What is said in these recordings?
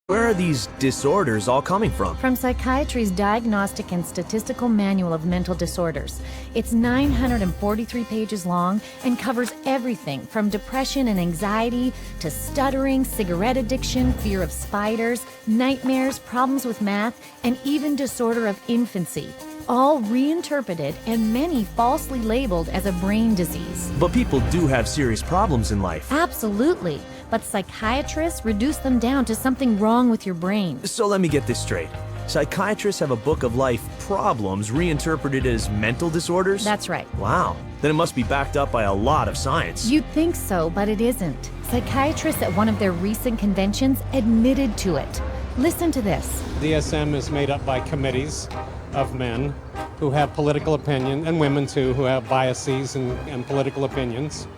Where are these disorders all coming from? From Psychiatry's Diagnostic and Statistical Manual of Mental Disorders. It's 943 pages long and covers everything from depression and anxiety to stuttering, cigarette addiction, fear of spiders, nightmares, problems with math, and even disorder of infancy. All reinterpreted and many falsely labeled as a brain disease. But people do have serious problems in life. Absolutely. But psychiatrists reduce them down to something wrong with your brain. So let me get this straight. Psychiatrists have a book of life problems reinterpreted as mental disorders? That's right. Wow. Then it must be backed up by a lot of science. You'd think so, but it isn't. Psychiatrists at one of their recent conventions admitted to it. Listen to this. DSM is made up by committees of men who have political opinion, and women too, who have biases and political opinions.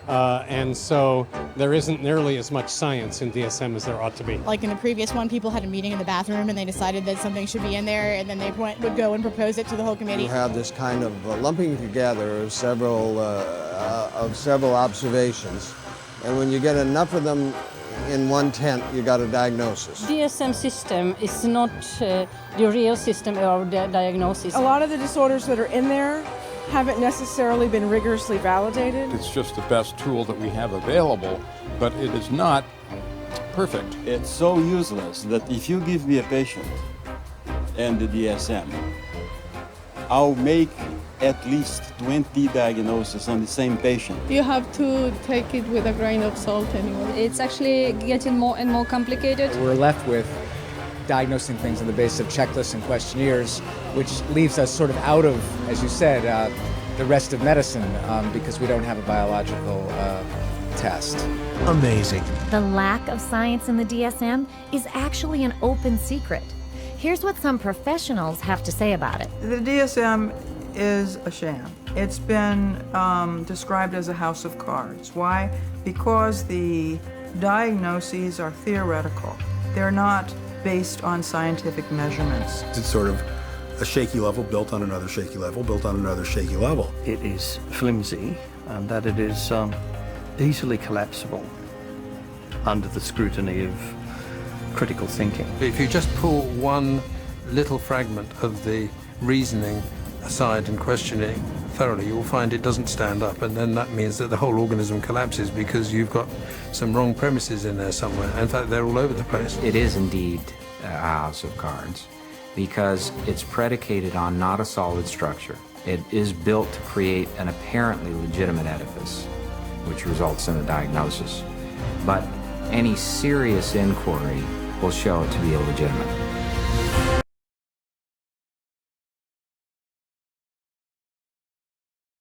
And so there isn't nearly as much science in DSM as there ought to be. Like in the previous one, people had a meeting in the bathroom and they decided that something should be in there, and then they would go and propose it to the whole committee. You have this kind of lumping together of several observations, and when you get enough of them in one tent, you got a diagnosis. DSM system is not the real system of the diagnosis. A lot of the disorders that are in there haven't necessarily been rigorously validated. It's just the best tool that we have available, but it is not perfect. It's so useless that if you give me a patient and the DSM, I'll make at least 20 diagnoses on the same patient. You have to take it with a grain of salt anyway. It's actually getting more and more complicated. We're left with diagnosing things on the basis of checklists and questionnaires, which leaves us sort of out of, as you said, the rest of medicine because we don't have a biological test. Amazing. The lack of science in the DSM is actually an open secret. Here's what some professionals have to say about it. The DSM is a sham. It's been described as a house of cards. Why? Because the diagnoses are theoretical. They're not based on scientific measurements. It's sort of a shaky level built on another shaky level, built on another shaky level. It is flimsy and that it is easily collapsible under the scrutiny of critical thinking. If you just pull one little fragment of the reasoning aside and question it thoroughly, you'll find it doesn't stand up, and then that means that the whole organism collapses because you've got some wrong premises in there somewhere. In fact, they're all over the place. It is indeed a house of cards because it's predicated on not a solid structure. It is built to create an apparently legitimate edifice, which results in a diagnosis. But any serious inquiry will show it to be illegitimate.